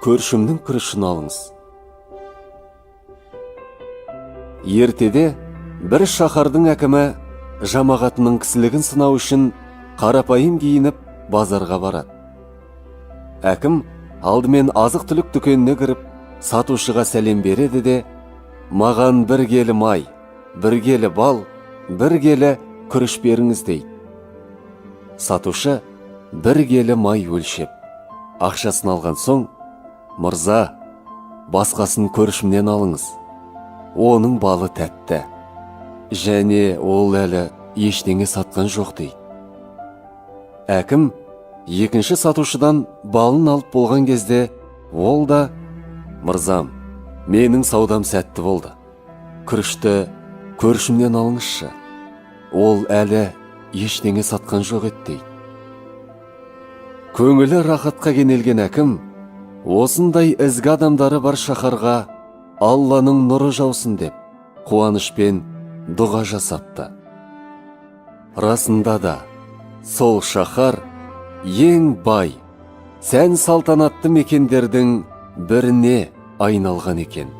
көршімнің күрішін алыңыз. Ертеде бір шаһардың әкімі жамағатының кісілігін сынау үшін қарапайым киініп базарға барады. Әкім алдымен азық-түлік дүкеніне кіріп, сатушыға сәлем береді де, маған бір келі май, бір келі бал, бір келі күріш беріңіз дейді. Сатушы бір келі май өлшеп, ақшасын алған соң, мырза, басқасын көршімнен алыңыз. Оның балы тәтті, және ол әлі ештеңе сатқан жоқ дейді. Әкім екінші сатушыдан балын алып болған кезде, ол да, мырзам, менің саудам сәтті болды. Күрішті көршімнен алыңызшы. Ол әлі ештеңе сатқан жоқ еді дейді. Көңілі рахатқа кенелген әкім, осындай ізгі адамдары бар шаһарға Алланың нұры жаусын деп, қуанышпен дұға жасапты. Расында да, сол шаһар ең бай, сән салтанатты мекендердің біріне айналған екен.